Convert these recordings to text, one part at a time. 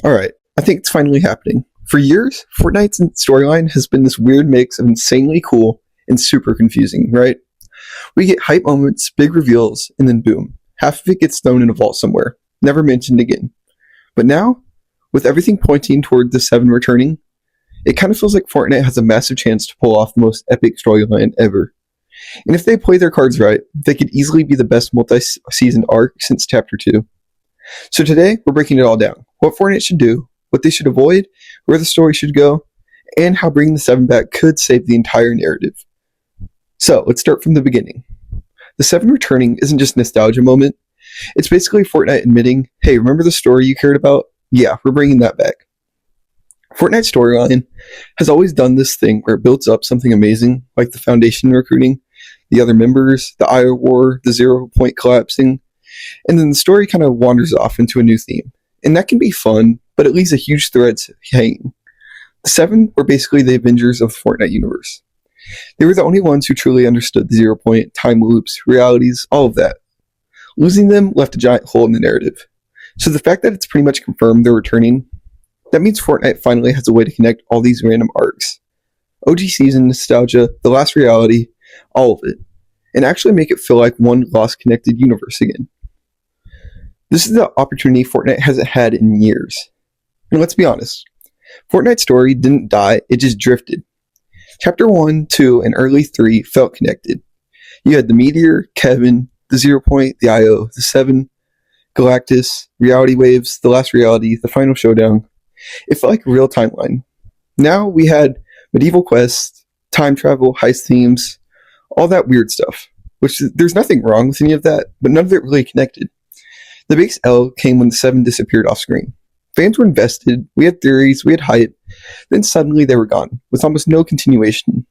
Alright, I think it's finally happening. For years, Fortnite's storyline has been this weird mix of insanely cool and super confusing, right? We get hype moments, big reveals, and then boom, half of it gets thrown in a vault somewhere, never mentioned again. But now, with everything pointing toward the 7 returning, it kind of feels like Fortnite has a massive chance to pull off the most epic storyline ever. And if they play their cards right, they could easily be the best multi-season arc since Chapter 2. So today, we're breaking it all down. What Fortnite should do, what they should avoid, where the story should go, and how bringing the 7 back could save the entire narrative. So, let's start from the beginning. The 7 returning isn't just a nostalgia moment. It's basically Fortnite admitting, hey, remember the story you cared about? Yeah, we're bringing that back. Fortnite's storyline has always done this thing where it builds up something amazing, like the Foundation recruiting, the other members, the IO war, the 0 point collapsing, and then the story kind of wanders off into a new theme. And that can be fun, but it leaves a huge thread hanging. The 7 were basically the Avengers of the Fortnite universe. They were the only ones who truly understood the 0 point, time loops, realities, all of that. Losing them left a giant hole in the narrative. So the fact that it's pretty much confirmed they're returning, that means Fortnite finally has a way to connect all these random arcs. OG season, nostalgia, the last reality, all of it, and actually make it feel like one lost connected universe again. This is the opportunity Fortnite hasn't had in years. And let's be honest, Fortnite's story didn't die, it just drifted. Chapter 1, 2, and early 3 felt connected. You had the Meteor, Kevin, the 0 point, the IO, the 7, Galactus, Reality Waves, the last reality, the final showdown. It felt like a real timeline. Now we had medieval quests, time travel, heist themes, all that weird stuff. Which there's nothing wrong with any of that, but none of it really connected. The biggest L came when the 7 disappeared off screen. Fans were invested, we had theories, we had hype, then suddenly they were gone, with almost no continuation.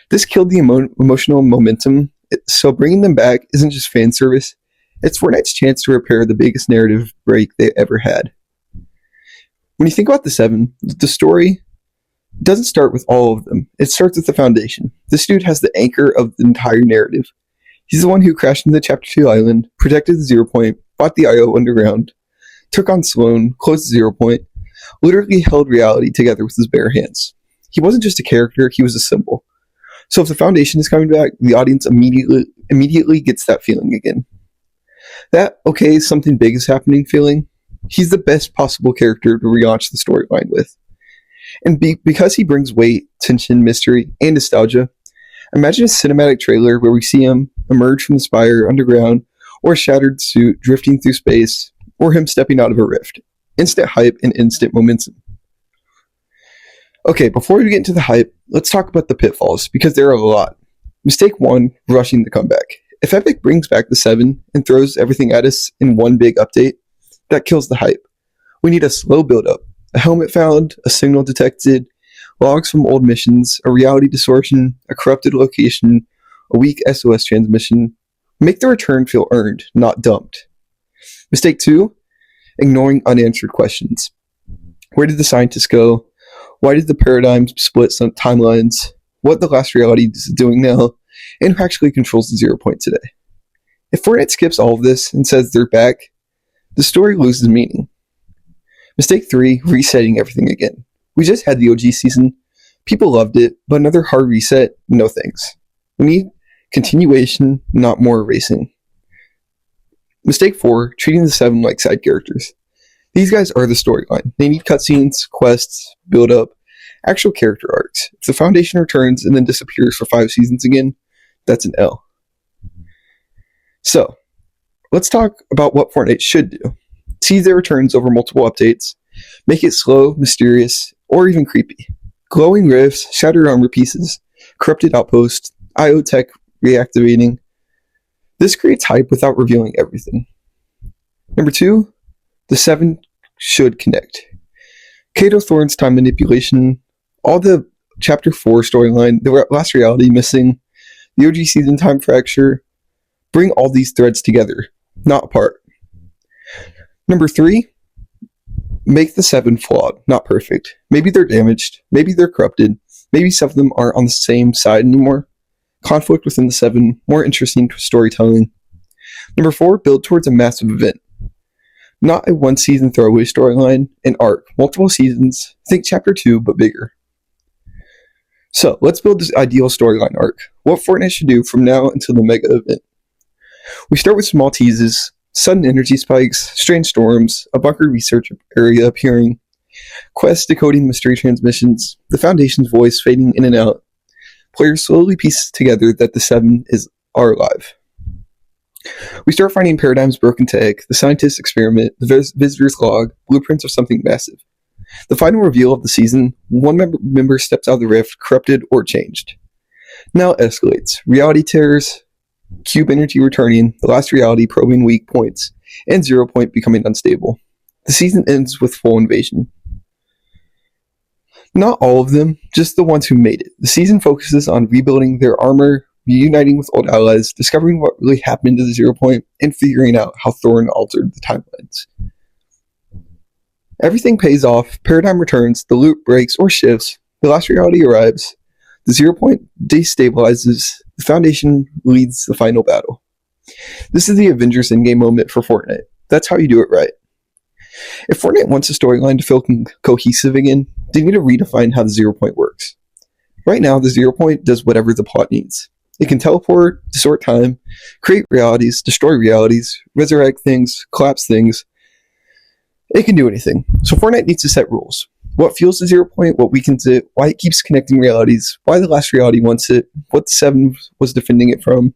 This killed the emotional momentum, so bringing them back isn't just fan service, it's Fortnite's chance to repair the biggest narrative break they ever had. When you think about the 7, the story doesn't start with all of them, it starts with the Foundation. This dude has the anchor of the entire narrative. He's the one who crashed into Chapter 2 Island, protected the 0 point, fought the IO underground, took on Sloan, closed the 0 point, literally held reality together with his bare hands. He wasn't just a character, he was a symbol. So if the Foundation is coming back, the audience immediately gets that feeling again. That, okay, something big is happening feeling, he's the best possible character to relaunch the storyline with. And because he brings weight, tension, mystery, and nostalgia, imagine a cinematic trailer where we see him emerge from the spire underground, or a shattered suit drifting through space, or him stepping out of a rift. Instant hype and instant momentum. Okay, before we get into the hype, let's talk about the pitfalls, because there are a lot. Mistake 1, rushing the comeback. If Epic brings back the 7 and throws everything at us in one big update, that kills the hype. We need a slow build-up. A helmet found, a signal detected, logs from old missions, a reality distortion, a corrupted location, a weak SOS transmission. Make the return feel earned, not dumped. Mistake 2, ignoring unanswered questions. Where did the scientists go? Why did the paradigms split some timelines? What the last reality is doing now? And who actually controls the 0 point today? If Fortnite skips all of this and says they're back, the story loses meaning. Mistake 3, resetting everything again. We just had the OG season. People loved it, but another hard reset, no thanks. We need continuation, not more erasing. Mistake 4, treating the 7 like side characters. These guys are the storyline. They need cutscenes, quests, build-up, actual character arcs. If the Foundation returns and then disappears for 5 seasons again, that's an L. So, let's talk about what Fortnite should do. Tease their returns over multiple updates, make it slow, mysterious, or even creepy. Glowing rifts, shattered armor pieces, corrupted outposts, IO tech reactivating. This creates hype without revealing everything. Number 2, the 7 should connect. Kato Thorne's time manipulation, all the Chapter 4 storyline, the last reality missing, the OG season time fracture, bring all these threads together, not apart. Number 3, make the 7 flawed, not perfect. Maybe they're damaged, maybe they're corrupted, maybe some of them aren't on the same side anymore. Conflict within the 7, more interesting storytelling. Number 4, build towards a massive event. Not a one season throwaway storyline, an arc, multiple seasons, think chapter 2 but bigger. So, let's build this ideal storyline arc. What Fortnite should do from now until the mega event. We start with small teases, sudden energy spikes, strange storms, a bunker research area appearing, quests decoding mystery transmissions, the Foundation's voice fading in and out. Players slowly piece together that the Seven are alive. We start finding paradigms broken to egg, the scientist's experiment, the visitor's log, blueprints of something massive. The final reveal of the season, one member steps out of the rift, corrupted or changed. Now it escalates. Reality tears, cube energy returning, the last reality probing weak points, and 0 Point becoming unstable. The season ends with full invasion. Not all of them, just the ones who made it. The season focuses on rebuilding their armor, reuniting with old allies, discovering what really happened to the 0 Point, and figuring out how Thorn altered the timelines. Everything pays off, paradigm returns, the loop breaks or shifts, the last reality arrives, the 0 Point destabilizes, the Foundation leads the final battle. This is the Avengers Endgame moment for Fortnite. That's how you do it right. If Fortnite wants a storyline to feel cohesive again, they need to redefine how the 0 Point works. Right now, the 0 Point does whatever the plot needs. It can teleport, distort time, create realities, destroy realities, resurrect things, collapse things. It can do anything. So Fortnite needs to set rules. What fuels the 0 Point, what weakens it, why it keeps connecting realities, why the last reality wants it, what the 7 was defending it from,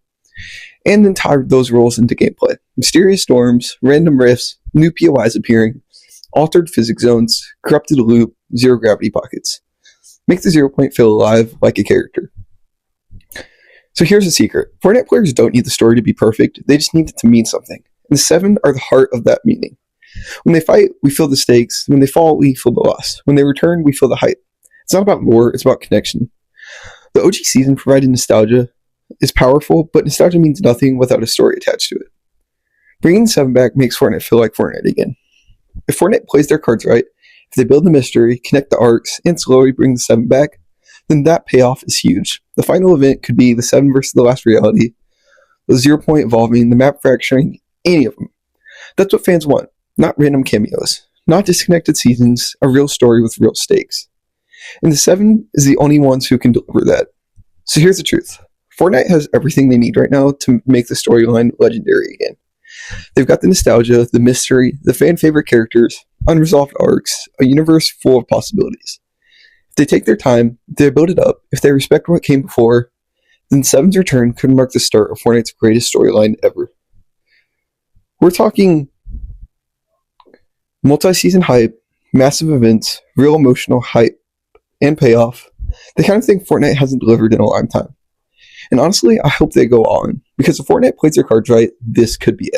and then tie those rules into gameplay. Mysterious storms, random rifts, new POIs appearing, altered physics zones, corrupted loop, zero gravity pockets. Make the 0 Point feel alive like a character. So here's the secret. Fortnite players don't need the story to be perfect, they just need it to mean something. And the 7 are the heart of that meaning. When they fight, we feel the stakes. When they fall, we feel the loss. When they return, we feel the hype. It's not about lore, it's about connection. The OG season provided nostalgia is powerful, but nostalgia means nothing without a story attached to it. Bringing the 7 back makes Fortnite feel like Fortnite again. If Fortnite plays their cards right, if they build the mystery, connect the arcs, and slowly bring the 7 back, then that payoff is huge. The final event could be the 7 versus the last reality, the 0 Point evolving, the map fracturing, any of them. That's what fans want. Not random cameos, not disconnected seasons, a real story with real stakes. And the 7 is the only ones who can deliver that. So here's the truth. Fortnite has everything they need right now to make the storyline legendary again. They've got the nostalgia, the mystery, the fan favorite characters, unresolved arcs, a universe full of possibilities. If they take their time, if they build it up, if they respect what came before, then 7's return could mark the start of Fortnite's greatest storyline ever. We're talking multi-season hype, massive events, real emotional hype, and payoff. The kind of thing Fortnite hasn't delivered in a long time. And honestly, I hope they go all in. Because if Fortnite plays their cards right, this could be it.